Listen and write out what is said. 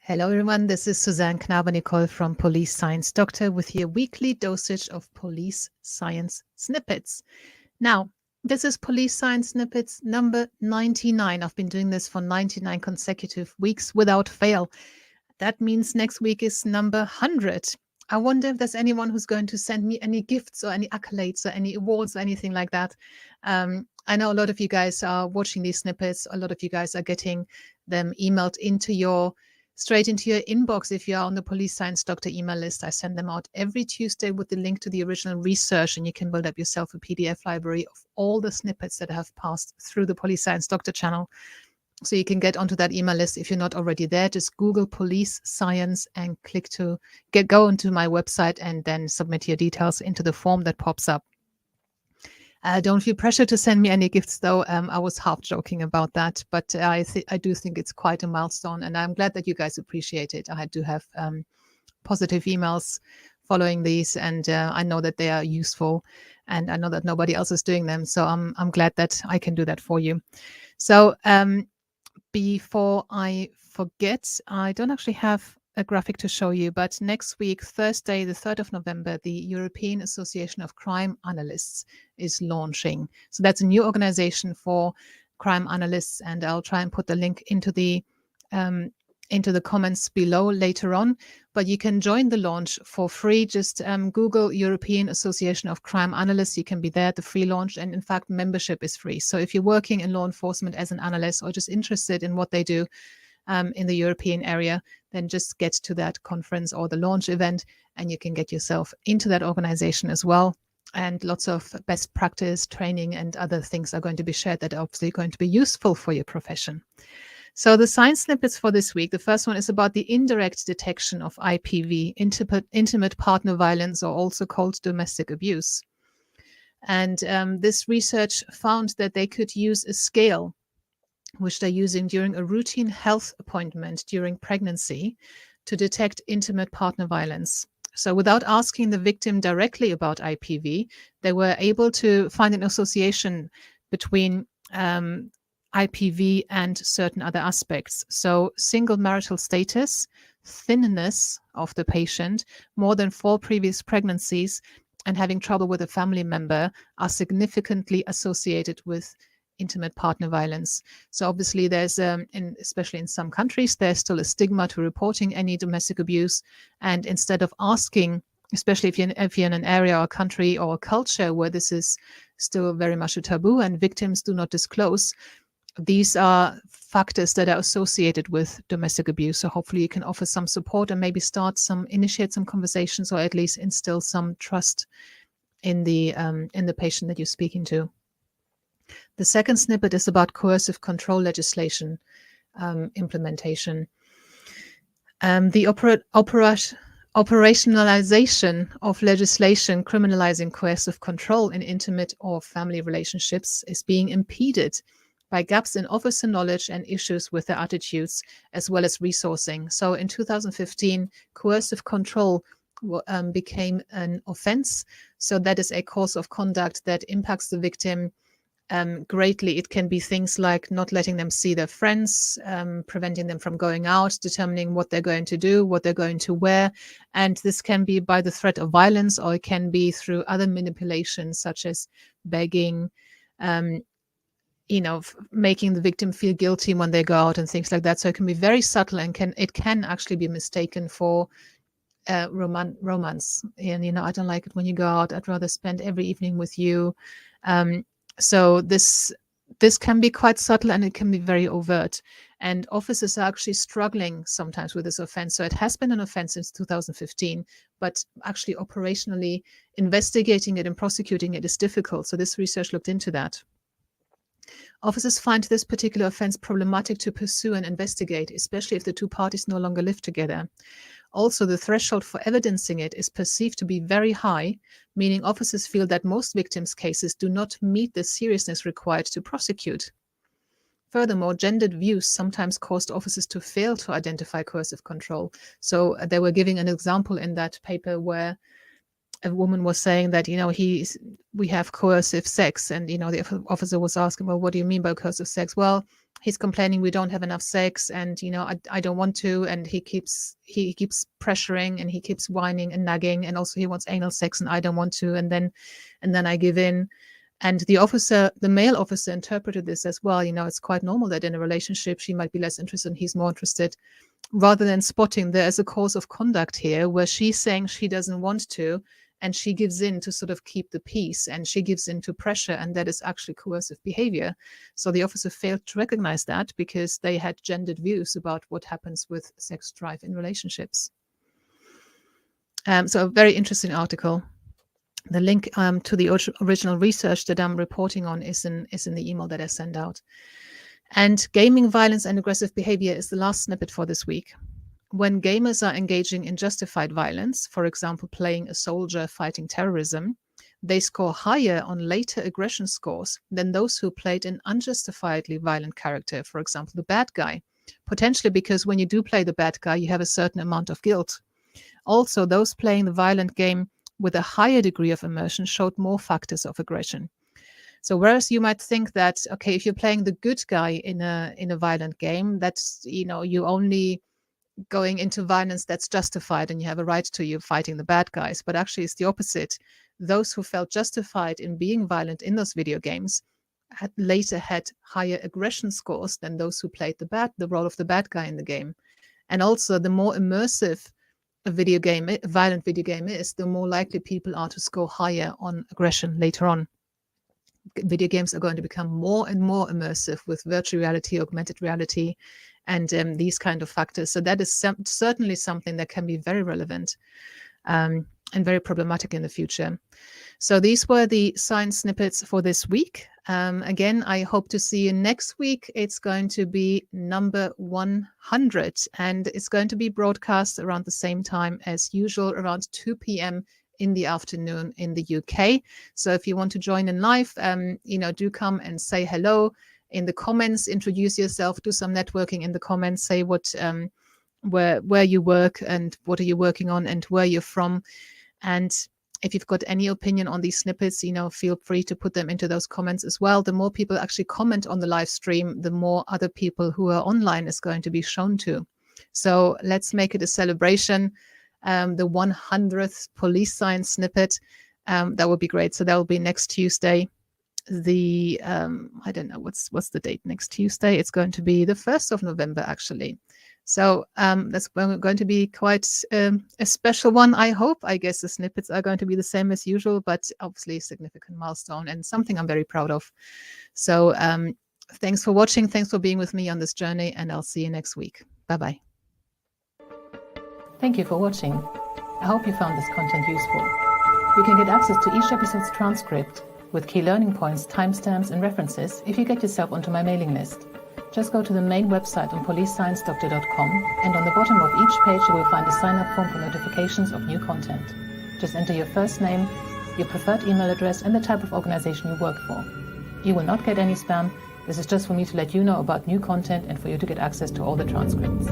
Hello, everyone. This is Suzanne Knaber-Nicole from Police Science Doctor with your weekly dosage of police science snippets. Now, this is Police Science Snippets number 99. I've been doing this for 99 consecutive weeks without fail. That means next week is number 100. I wonder if there's anyone who's going to send me any gifts or any accolades or any awards or anything like that. I know a lot of you guys are watching these snippets. A lot of you guys are getting them emailed straight into your inbox. If you are on the Police Science Doctor email list, I send them out every Tuesday with the link to the original research, and you can build up yourself a PDF library of all the snippets that have passed through the Police Science Doctor channel. So you can get onto that email list. If you're not already there, just Google Police Science and click to go onto my website and then submit your details into the form that pops up. Don't feel pressure to send me any gifts, though. I was half joking about that, but I do think it's quite a milestone, and I'm glad that you guys appreciate it. I do have positive emails following these, and I know that they are useful, and I know that nobody else is doing them, so I'm glad that I can do that for you. So before I forget, I don't actually have a graphic to show you, but next week, Thursday, the 3rd of November, the European Association of Crime Analysts is launching. So that's a new organization for crime analysts, and I'll try and put the link into the comments below later on. But you can join the launch for free. Just Google European Association of Crime Analysts. You can be there at the free launch, and in fact, membership is free. So if you're working in law enforcement as an analyst or just interested in what they do in the European area, then just get to that conference or the launch event, and you can get yourself into that organization as well. And lots of best practice training and other things are going to be shared that are obviously going to be useful for your profession. So the science snippets for this week, the first one is about the indirect detection of IPV, intimate partner violence, or also called domestic abuse. And this research found that they could use a scale which they're using during a routine health appointment during pregnancy to detect intimate partner violence. So without asking the victim directly about IPV, they were able to find an association between IPV and certain other aspects. So single marital status, thinness of the patient, more than 4 previous pregnancies, and having trouble with a family member are significantly associated with intimate partner violence. So obviously there's, especially in some countries, there's still a stigma to reporting any domestic abuse. And instead of asking, especially if you're in an area or country or culture where this is still very much a taboo and victims do not disclose, these are factors that are associated with domestic abuse. So hopefully you can offer some support and maybe initiate some conversations, or at least instill some trust in the patient that you're speaking to. The second snippet is about coercive control legislation implementation. The operationalization of legislation criminalizing coercive control in intimate or family relationships is being impeded by gaps in officer knowledge and issues with their attitudes, as well as resourcing. So in 2015, coercive control became an offense. So that is a course of conduct that impacts the victim greatly. It can be things like not letting them see their friends, preventing them from going out, determining what they're going to do, what they're going to wear. And this can be by the threat of violence, or it can be through other manipulations such as begging, making the victim feel guilty when they go out and things like that. So it can be very subtle, and it can actually be mistaken for romance. And, I don't like it when you go out. I'd rather spend every evening with you. So this can be quite subtle, and it can be very overt. And officers are actually struggling sometimes with this offense. So it has been an offense since 2015, but actually operationally investigating it and prosecuting it is difficult. So this research looked into that. Officers find this particular offense problematic to pursue and investigate, especially if the two parties no longer live together. Also, the threshold for evidencing it is perceived to be very high, meaning officers feel that most victims' cases do not meet the seriousness required to prosecute. Furthermore, gendered views sometimes caused officers to fail to identify coercive control. So they were giving an example in that paper where a woman was saying that, we have coercive sex, and, the officer was asking, well, what do you mean by coercive sex? Well, he's complaining we don't have enough sex, and I don't want to, and he keeps pressuring, and he keeps whining and nagging, and also he wants anal sex and I don't want to, and then I give in. And the male officer interpreted this as, well, it's quite normal that in a relationship she might be less interested and he's more interested, rather than spotting there's a course of conduct here where she's saying she doesn't want to, and she gives in to sort of keep the peace, and she gives in to pressure, and that is actually coercive behavior. So the officer failed to recognize that because they had gendered views about what happens with sex drive in relationships. So a very interesting article. The link to the original research that I'm reporting on is in the email that I send out. And gaming violence and aggressive behavior is the last snippet for this week. When gamers are engaging in justified violence, for example, playing a soldier fighting terrorism, they score higher on later aggression scores than those who played an unjustifiedly violent character, for example, the bad guy, potentially because when you do play the bad guy, you have a certain amount of guilt. Also, those playing the violent game with a higher degree of immersion showed more factors of aggression. So whereas you might think that, okay, if you're playing the good guy in a violent game, that's, you only going into violence that's justified and you have a right to, you fighting the bad guys. But actually it's the opposite. Those who felt justified in being violent in those video games later had higher aggression scores than those who played the role of the bad guy in the game. And also, the more immersive a violent video game is, the more likely people are to score higher on aggression later on. Video games are going to become more and more immersive with virtual reality, augmented reality, and these kind of factors. So that is certainly something that can be very relevant and very problematic in the future. So these were the science snippets for this week. Again, I hope to see you next week. It's going to be number 100, and it's going to be broadcast around the same time as usual, around 2 p.m. in the afternoon in the UK. So if you want to join in live, do come and say hello in the comments, introduce yourself, do some networking in the comments, say what, where you work and what are you working on and where you're from. And if you've got any opinion on these snippets, feel free to put them into those comments as well. The more people actually comment on the live stream, the more other people who are online is going to be shown to. So let's make it a celebration. The 100th police science snippet, that would be great. So that will be next Tuesday. I don't know what's the date next Tuesday. It's going to be the 1st of November, actually. So that's going to be quite a special one, I hope. I guess the snippets are going to be the same as usual, but obviously a significant milestone and something I'm very proud of. So thanks for watching. Thanks for being with me on this journey, and I'll see you next week. Bye-bye. Thank you for watching. I hope you found this content useful. You can get access to each episode's transcript with key learning points, timestamps, and references if you get yourself onto my mailing list. Just go to the main website on policesciencedoctor.com, and on the bottom of each page you will find a sign-up form for notifications of new content. Just enter your first name, your preferred email address, and the type of organization you work for. You will not get any spam. This is just for me to let you know about new content and for you to get access to all the transcripts.